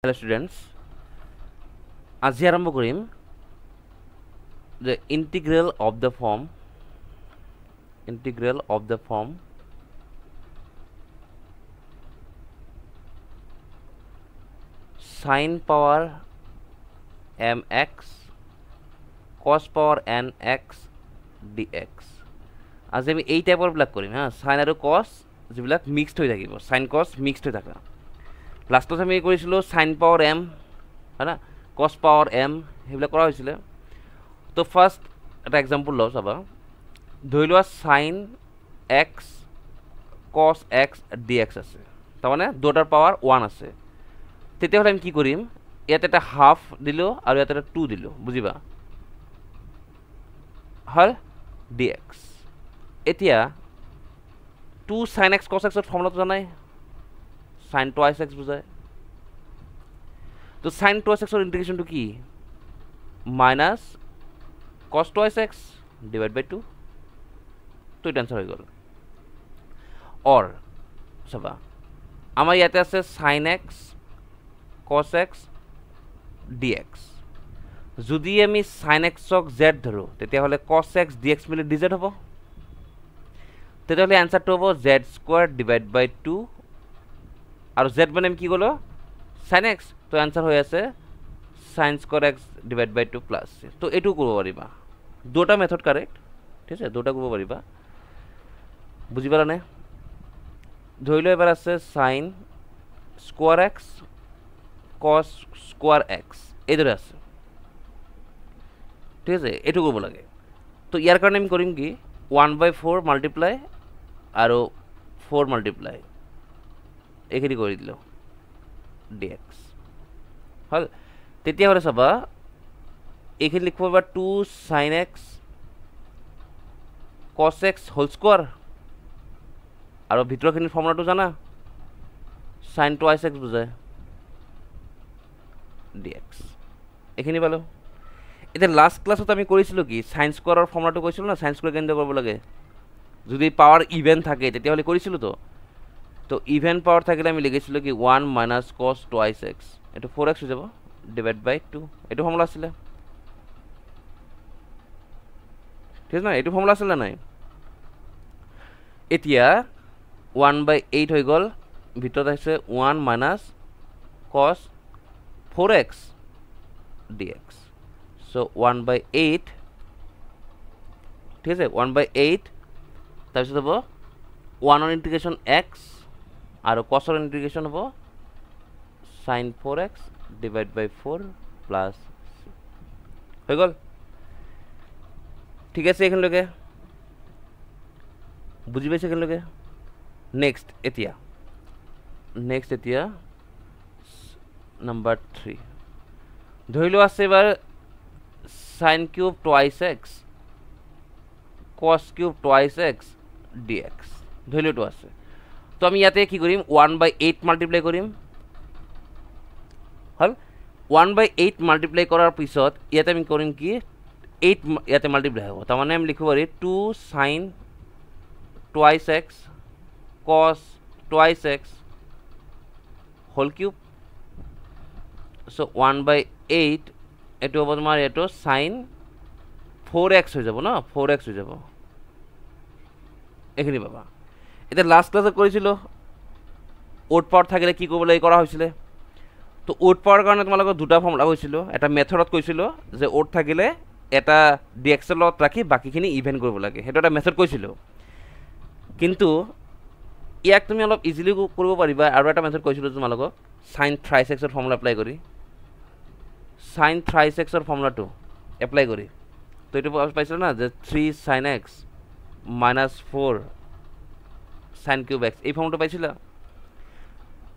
Hello students, আজি আৰম্ভ কৰিম the integral of the form sin power mx cos power nx dx. আজি আমি এই টাইপৰ বিলাক কৰিম হা, sin আৰু cos যিবিলাক মিক্সড হৈ থাকিব, sin cos মিক্সড হৈ থাকে। লাষ্টত আমি কৰিছিলোঁ sin power m হয় না, cos power m সেইবিলাক কৰা হৈছিলে। তো ফাৰ্ষ্ট এটা এক্সাম্পল লওঁ চাবা, ধৰি লোৱা sin x cos x dx আছে, তাৰমানে দুটাৰ পাৱাৰ 1 আছে। তেতিয়াহ'লে আমি কি কৰিম, ইয়াত এটা হাফ দিলোঁ আৰু ইয়াত এটা 2 দিলোঁ, বুজিবা হ'ল dx। এতিয়া 2 sin x cos x ৰ ফৰ্মুলাটো জানাই, sin twice x বুজায়। তো sin twice x ৰ ইন্টিগ্ৰেশনটো কি, minus cos twice x divide by 2, তো এটা আনসার হয়ে গেল। অর চাবা আমার ইয়াতে আছে sin x cos x dx, যদি আমি sin x ক z ধৰো তেতিয়াহলে cos x dx মিলি dz হ'ব, তেতিয়াহলে আনসাৰটো হ'ব z স্কয়াৰ ডিভাইড বাই 2 আৰু z মানে কি গলো sin x, তো আনসার হৈ আছে sin square x divide by 2 plus. তো এটু কৰিব পাৰিবা, দুটা মেথড কাৰেক্ট, ঠিক আছে, দুটা কৰিব পাৰিবা, বুজি পালা নে? ধৰি লও এবাৰ আছে sin square x cos square x এইদৰে আছে, ঠিক আছে, এটু কৰিব লাগে। তো ইয়াৰ কাৰণে আমি কৰিম কি 1/4 মাল্টিপ্লাই আৰু 4 মাল্টিপ্লাই এইখিনি কৰি দিলো dx হল। তেতিয়াহ'লে চাবা এইখিনি লিখিব পাবা 2 sin x cos x whole square আৰু ভিতৰখিনিৰ ফৰ্মুলাটো জানা, sin twice x বুজায় dx, এইখিনি পালো। এতিয়া লাষ্ট ক্লাছত আমি কৰিছিলো কি sin স্কয়াৰৰ ফৰ্মুলাটো কৈছিলো না, sin স্কয়াৰ কেনেকৈ কৰিব লাগে, যদি পাৱাৰ ইভেন থাকে তেতিয়াহ'লে কৰিছিলো। তো ইভেন পাৱাৰ থাকিলে আমি লিখিছিলো কি 1 minus cos twice x, এটো 4x হৈ যাব ডিভাইড বাই 2, এটো ফৰ্মুলা আছিল, ঠিক না, এটো ফৰ্মুলা আছিল নাই। এতিয়া 1/8 হৈ গল, ভিতৰত আছে 1 minus cos 4x dx, so 1/8, ঠিক আছে, 1/8 তাৰপিছত হ'ব 1 ৰ ইন্টিগ্ৰেশন x আৰু cos ৰ ইন্টিগ্ৰেশন হ'ব sin 4x divide by 4 plus হৈ গল, ঠিক আছে, এখানলৈকে বুজি পাইছে এখানলৈকে। নেক্সট এতিয়া নাম্বার 3 ধৰি লোৱা আছে এবাৰ sin cube twice x cos cube twice x dx ধৰি লোৱাটো আছে। তো আমি ইয়াতে কি কৰিম 1/8 মাল্টিপ্লাই কৰিম, হল 1/8 মাল্টিপ্লাই কৰাৰ পিছত ইয়াতে আমি কৰিম কি 8 ইয়াতে মাল্টিপ্লাই হ'ব, তাৰমানে আমি লিখিব পাৰি 2 sin twice x cos twice x whole cube, so 1/8 এটো হ'ব তোমাৰ এটো sin 4x হৈ যাব না, 4x হৈ যাব, এখিনি পাবা। এটা লাষ্ট ক্লাসে কৰিছিলো ওড পাওয়াৰ থাকিলে কি কৰিব লাগে কৰা হৈছিলে। তো ওড পাওয়াৰ কাৰণে তোমালোকক দুটা ফৰ্মুলা কৈছিলো, এটা মেথডত কৈছিলো যে ওড থাকিলে এটা dx ৰ লগত ৰাখি বাকিখিনি ইভেন কৰিব লাগে, হেটো এটা মেথড কৈছিলো। কিন্তু ইয়াক তুমি অলপ ইজিলি কৰিব পাৰিবা, আৰু এটা মেথড কৈছিলো তোমালোকক sin thrice x ৰ ফৰ্মুলা এপ্লাই কৰি, sin thrice x ৰ ফৰ্মুলাটো এপ্লাই কৰি, তো এটো পাইছিলা না যে 3 sin x minus 4 sin cube x, এই ফর্মটা পাইছিলা।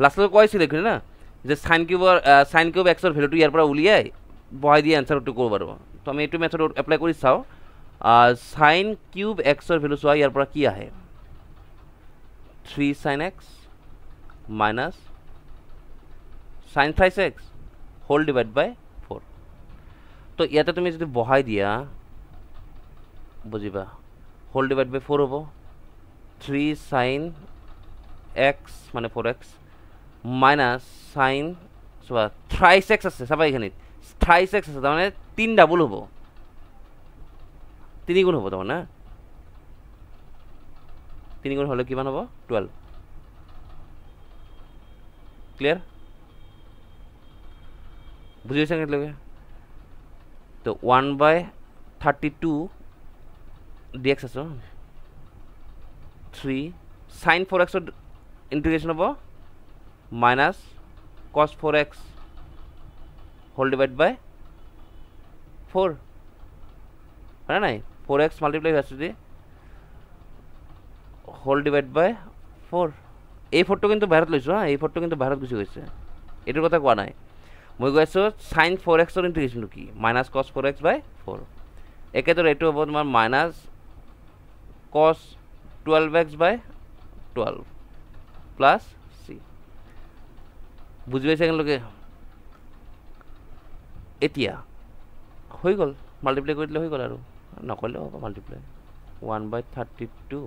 লাস্টে কইছিল এখানে না যে sin cube x এর ভ্যালুটো ইয়ার পৰা উলিয়াই বহাই দিয়ে আনসাৰটো কৰিব পাৰব। তো আমি এইটো মেথড এপ্লাই কৰি চাও, sin cube x এৰ ভ্যালু সোয়া ইয়াৰ পৰা কি আহে 3 sin x minus sin thrice x whole divide by 4। তো ইয়াতে তুমি যদি বহাই দিয়া বুজিবা হোল ডিভাইড বাই 4 হ'ব 3 sin x মানে 4x minus sin চোৱা থ্ৰাইছ এক্স আছে চাবা এইখিনিত থ্ৰাইছ এক্স আছে তাৰমানে 3 ডাবল হ'ব 3 গুণ হ'ব তাৰমানে 3 গুণ হ'লে কিমান হ'ব 12 ক্লিয়াৰ বুজি পাইছা কেনেকৈ তো 1/32 dx আছে 3 sin 4x ইন্টিগ্রেশন হবো minus cos 4x whole divided by 4 है ना 4x multiply হচ্ছে whole divided by 4 এই 4 টো কিন্তু বাহিৰত লৈছো এই 4 টো কিন্তু বাহিৰত গুছি গৈছে এটোৰ কথা কোৱা নাই মই কৈছো sin 4x ৰ ইন্টিগ্ৰেশন কি minus cos 4x by 4 একেদৰে এটো হ'ব তোমাৰ minus cos 12x by 12 plus c বুজি পাইছা কেনেকৈ এতিয়া হৈ গল মাল্টিপ্লাই কৰি দিলে হৈ গল আৰু নকলে হ'ব multiply 1/32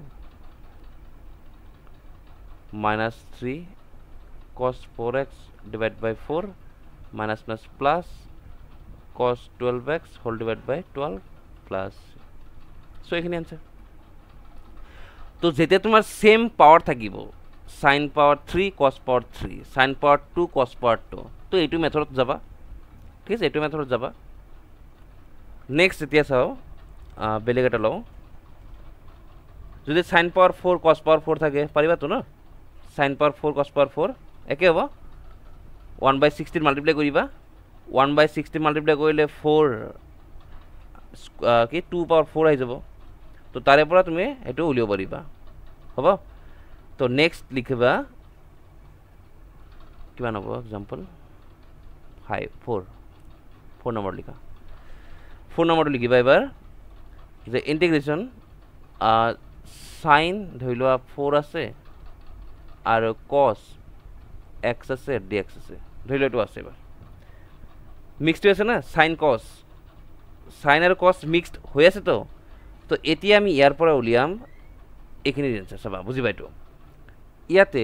minus 3 cos 4x divided by 4 minus minus plus cos 12x whole divided by 12 plus so এখানে आंसर তো যেতিয়া তোমাৰ সেম পাওয়ার থাকিব sin power 3 cos power 3 sin power 2 cos power 2 তো এইটো মেথডত যাবা ঠিক আছে এইটো মেথডত যাবা নেক্সট এতিয়া চাও বেলেগ এটা লও যদি sin power 4 cos power 4 থাকে পারিবা তো না sin power 4 cos power 4 একে হ'ব 1/16 মাল্টিপ্লাই কৰিবা 1/16 মাল্টিপ্লাই কৰিলে 4 কি 2 power 4 আহি যাব তো তাৰে পৰা তুমি এটো উলিয়াব পাৰিবা হ'ব তো নেক্সট লিখিবা কিমান হ'ব एग्जांपल 4 নম্বৰ লিখা 4 নম্বৰটো লিখিবা এবাৰ যে ইন্টিগ্ৰেশন sin ধৰিলোৱা 4 আছে আৰু cos x আছে dx আছে ধৰিলোৱা এটো আছে এবাৰ মিক্সড আছে না sin cos sin আৰু cos মিক্সড হৈ আছে তো তো এতিয়া আমি ইয়াৰ পৰা উলিয়াম এখিনি আনসাৰ চাবা বুজি পাইতো ইয়াতে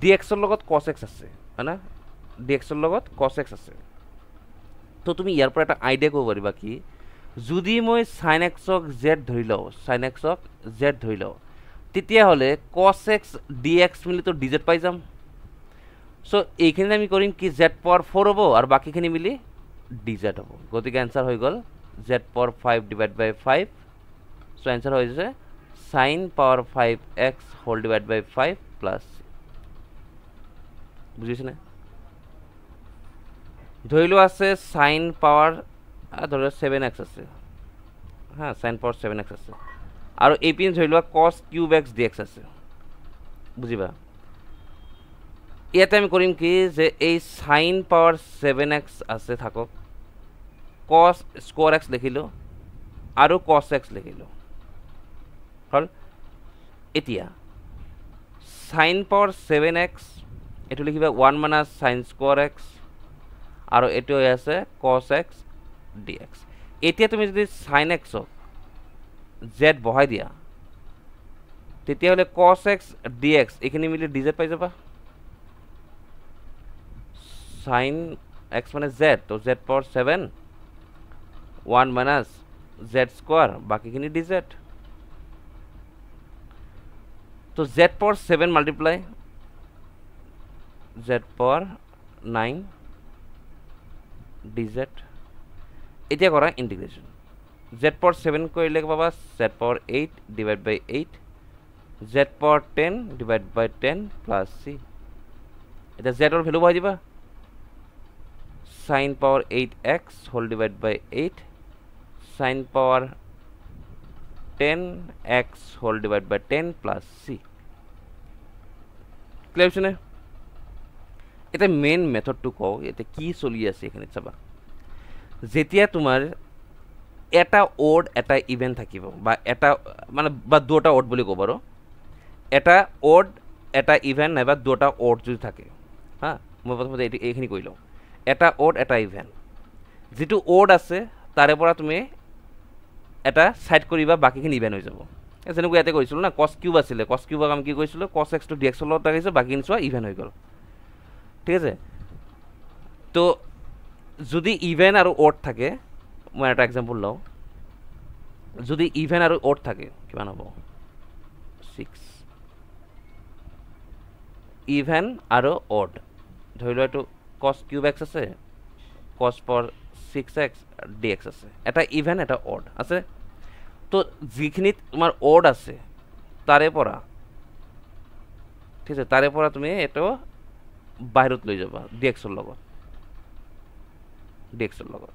dx ৰ লগত cos x আছে হয়না dx ৰ লগত cos x আছে তো তুমি ইয়াৰ পৰা এটা আইডিয়া কৰিব পাৰিবা কি যদি মই sin x ক z ধৰি লও sin x ক z ধৰি লও তেতিয়া হলে cos x dx মিলি তো dz পাই যাম সো এইখিনি আমি কৰিম কি z পাওয়াৰ 4 হ'ব আৰু বাকিখিনি মিলি dz হ'ব গতিকে आंसर হৈ গল z power 5 divided by 5 so answer হৈ যায় sin power 5x whole divided by 5 plus বুঝিছ না ধৰিলো আছে sin power ধৰিলো 7x আছে হ্যাঁ sin power 7x আছে আৰু এই পিন ধৰিলো cos cube x dx আছে বুজিবা ইয়াতে আমি কৰিম কি যে এই sin power 7x আছে থাকক cos square x লিখিলো আৰু cos x লিখিলো হল এতিয়া sin power 7x এটো লিখিবা 1 minus sin square x আৰু এটো আছে cos x dx এতিয়া তুমি যদি sin x ক z বহাই দিয়া তেতিয়া হলে cos x dx এখানে মিলি dz পাই যাবা sin x মানে z তো z power 7 1 minus z square বাকিখিনি dz তো z power 7 multiply z power 9 dz এতিয়া কৰা ইন্টিগ্ৰেশন z power 7 কৰিলে পাবা z power 8 divided by 8 z power 10 divided by 10 plus c এটা z ৰ ভ্যালু বহাই দিবা sin power 8x whole divided by 8 sin power 10x whole divided by 10 plus c clear হইছে না এটা মেইন মেথড টু কও এটা কি চলি আছে এখানে চাবা যেতিয়া তোমাৰ এটা ওড এটা ইভেন্ট থাকিব বা এটা মানে বা দুটা ওড বুলি কব আৰু এটা ওড এটা ইভেন্ট নাইবা দুটা ওড যদি থাকে হ্যাঁ মই প্ৰথমতে এইখিনি কই লও এটা ওড এটা ইভেন্ট যেটো ওড আছে তাৰে পৰা তুমি এটা সাইড কৰিবা বাকিখিনি ইভেন্ট হৈ যাব যেনেকৈ ইয়াতে কৰিছিল না cos কিউব আছিল cos কিউবক আমি কি কৈছিল cos x to dx ৰ লগত লাগিছে বাকিখিনি সোৱা ইভেন্ট হৈ গল ঠিক আছে তো যদি ইভেন আৰু অড থাকে, মই এটা এক্সাম্পল লওঁ, যদি ইভেন আৰু অড থাকে কিমান হ'ব 6, ইভেন আৰু অড ধৰি লোৱা এইটো cos কিউব x আছে, cos পাৱাৰ 6x dx আছে, এটা ইভেন এটা অড আছে। তো যিখিনিত তোমাৰ অড আছে তাৰে পৰা, ঠিক আছে, তাৰে পৰা তুমি এইটো বাহিৰত লৈ যাবা dx-ৰ লগত, dx-ৰ লগত,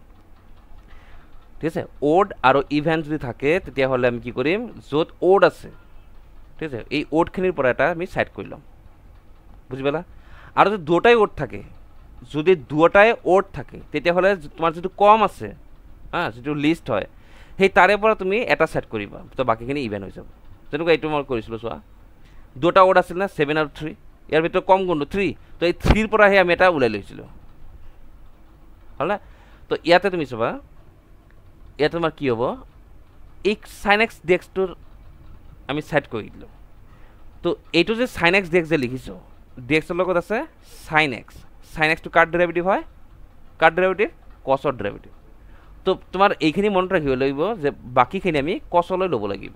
ঠিক আছে। অড আৰু ইভেন যদি থাকে তেতিয়াহ'লে আমি কি কৰিম, য'ত অড আছে, ঠিক আছে, এই অডখিনিৰ পৰা এটা আমি সাইড কৰি ল'ম, বুজি পালা। আৰু যদি দুটাই অড থাকে, যদি দুটাই অড থাকে তেতিয়াহ'লে তোমাৰ যিটো কম আছে, যিটো লিষ্ট হয়, সেই তাৰে পৰা তুমি এটা সেট কৰিবা, তো বাকীখিনি ইভেন হৈ যাব। যেনেকুৱা এইটো মই কৰিছিলোঁ, চোৱা দুটা অড আছিল না 7 আৰু 3, ইয়াৰ ভিতৰত কম কোনটো 3, তো এই 3ৰ পৰাহে আমি এটা ওলাই লৈছিলোঁ, হ'ল না। তো ইয়াতে তুমি চাবা, ইয়াতে তোমাৰ কি হ'ব, এই sin x dx-টোৰ আমি সেট কৰি দিলোঁ। তো এইটো যে sin x dx যে লিখিছোঁ, dx-ৰ লগত আছে sin x, sin x টো কাৰ ডেৰিভেটিভ হয়, কাৰ ডেৰিভেটিভ, cos-ৰ ডেৰিভেটিভ। তো তোমাৰ এইখিনি মনত ৰাখিব লাগিব যে বাকীখিনি আমি cos-লৈ ল'ব লাগিব।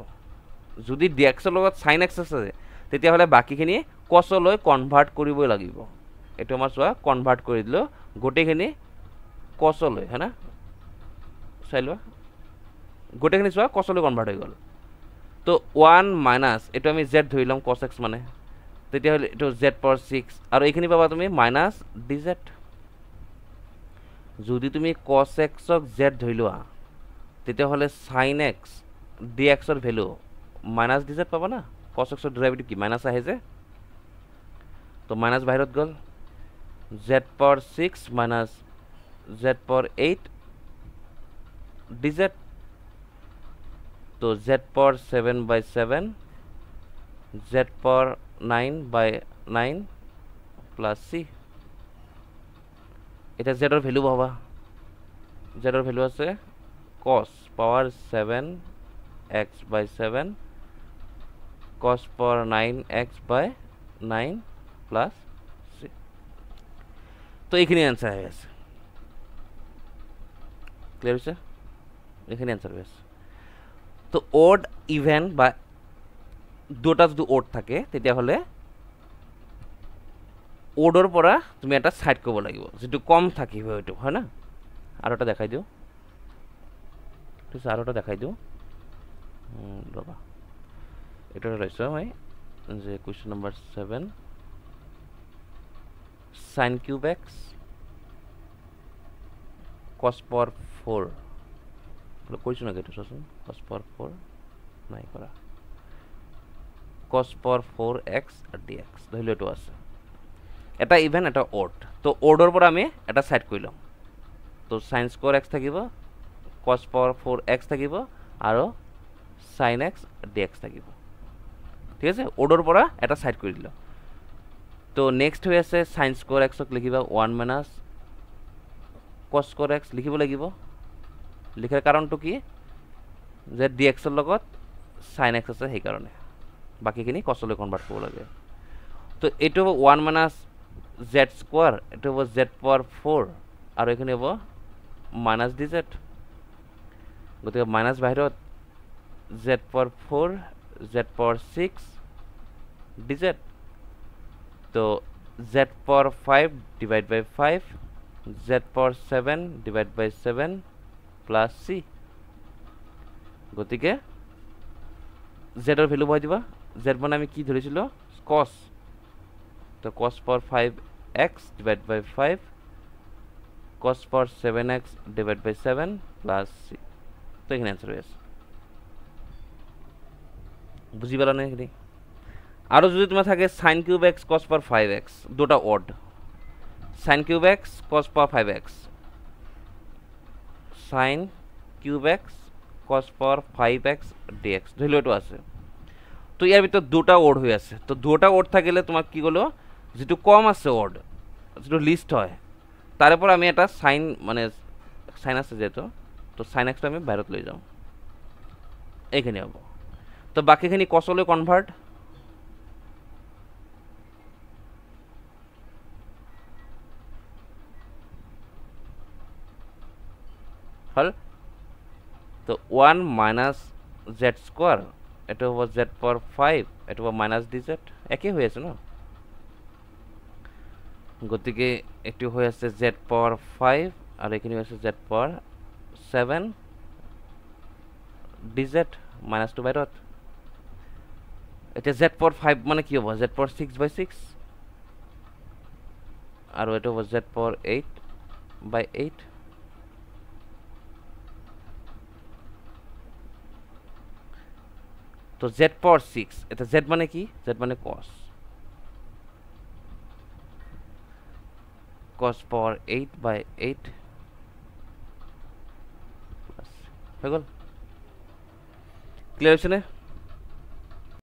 যদি dx-ৰ লগত sin x আছে তেতিয়াহ'লে বাকীখিনি cos-লৈ কনভাৰ্ট কৰিবই লাগিব। এইটো আমাৰ চোৱা কনভাৰ্ট কৰি দিলোঁ গোটেইখিনি cos-লৈ, হয় না, চাই লোৱা গোটেইখিনি চোৱা cos-লৈ কনভাৰ্ট হৈ গ'ল। তো 1 মাইনাছ এইটো আমি z ধৰি ল'ম, cos x মানে, তেতিয়াহ'লে এইটো z পাৱাৰ 6 আৰু এইখিনি পাবা তুমি মাইনাছ dz। যদি তুমি cos x-ক z ধৰি লোৱা তেতিয়াহ'লে sin x dx-ৰ ভেলু মাইনাছ dz পাবা না, cos x-ৰ ডেৰিভেটিভ কি মাইনাছ আহে যে, তো মাইনাছ বাহিৰত গ'ল, z power 6 minus z power 8 dz, তো z power 7/7 z power 9/9 plus c। এটা z-ৰ ভেলু পাবা, z-ৰ ভেলু আছে cos power 7x/7 cos power 9x/9 plus c। তো এইখিনি এনচাৰ হৈ আছে, ক্লিয়াৰ হৈছে, এইখিনি এনচাৰ হৈ আছে। তো অড ইভেন বা দুটা যদি অড থাকে তেতিয়াহ'লে অডৰ পৰা তুমি এটা সাইড কৰিব লাগিব, যিটো কম থাকিব এইটো, হয় না। আৰু এটা দেখাই দিওঁ, ঠিক আছে, আৰু এটা দেখাই দিওঁ, ৰ'বা, এইটো লৈছোঁ মই যে question number 7 sin cube x cos power 4 কৰিছোঁ নেকি, এইটো চোৱাচোন, cos পাৱাৰ 4 নাই কৰা, cos পাৱাৰ 4x dx ধৰি লওঁ এইটো আছে, এটা ইভেন এটা অড। তো অডৰ পৰা আমি এটা সাইড কৰি ল'ম, তো sin স্কোৱাৰ x থাকিব, cos পাৱাৰ 4x থাকিব আৰু sin x dx থাকিব, ঠিক আছে, অডৰ পৰা এটা সাইড কৰি দিলোঁ। তো নেক্সট হৈ আছে sin স্কোৱাৰ x-ক লিখিবা 1 মাইনাছ cos স্কোৱাৰ x লিখিব লাগিব। লিখাৰ কাৰণটো কি, যে dx-ৰ লগত sin x আছে সেইকাৰণে, বাকীখিনি cos-লৈ কনভাৰ্ট কৰিব লাগে। তো এইটো হ'ব 1 মাইনাছ z স্কোৱাৰ, এইটো হ'ব z পাৱাৰ 4 আৰু এইখিনি হ'ব মাইনাছ dz, গতিকে মাইনাছ বাহিৰত z power 4 z power 6 dz, তো z পাৱাৰ 5 ডিভাইড বাই 5 z পাৱাৰ 7 ডিভাইড বাই 7 প্লাছ c। গতিকে z-ৰ ভেলু বহাই দিবা, z মানে আমি কি ধৰিছিলোঁ cos, তো cos পাৱাৰ 5x ডিভাইড বাই 5 cos পাৱাৰ 7x ডিভাইড বাই 7 প্লাছ c। তো এইখিনি এনচাৰ হৈ আছে, বুজি পালা নে এইখিনি। আৰু যদি তোমাৰ থাকে sin cube x cos power 5x, দুটা odd, sin cube x cos power 5x, sin cube x cos power 5x dx ধৰি লওঁ এইটো আছে। তো ইয়াৰ ভিতৰত দুটা অড হৈ আছে, তো দুটা অড থাকিলে তোমাক কি ক'লো, যিটো কম আছে অড, যিটো লিষ্ট হয়, তাৰে পৰা আমি এটা সাইন মানে সাইন আছে যিহেতু, তো সাইন এক্সটো আমি বাহিৰত লৈ যাওঁ, এইখিনি হ'ব। তো বাকীখিনি cos-লৈ কনভাৰ্ট, হল তো 1 মাইনাস জেড স্কোয়াৰ এটা হ'ব জেড পাৱাৰ 5 এটা হ'ব মাইনাস ডি জেড একে হৈ আছে ন গতিকে এটো হৈ আছে জেড পাৱাৰ 5 আৰু এখিনি হৈছে Z power 7 D Z minus 2 বাহিৰত এটা জেড পাৱাৰ 5 মানে কি হ'ব জেড পাৱাৰ 6/6 আৰু এটা হ'ব জেড পাৱাৰ 8/8 তো জেড পাৱাৰ 6 এটা জেড মানে কি জেড মানে cos পাৱাৰ 8/8 হৈ গ'ল ক্লিয়াৰ হৈছে নে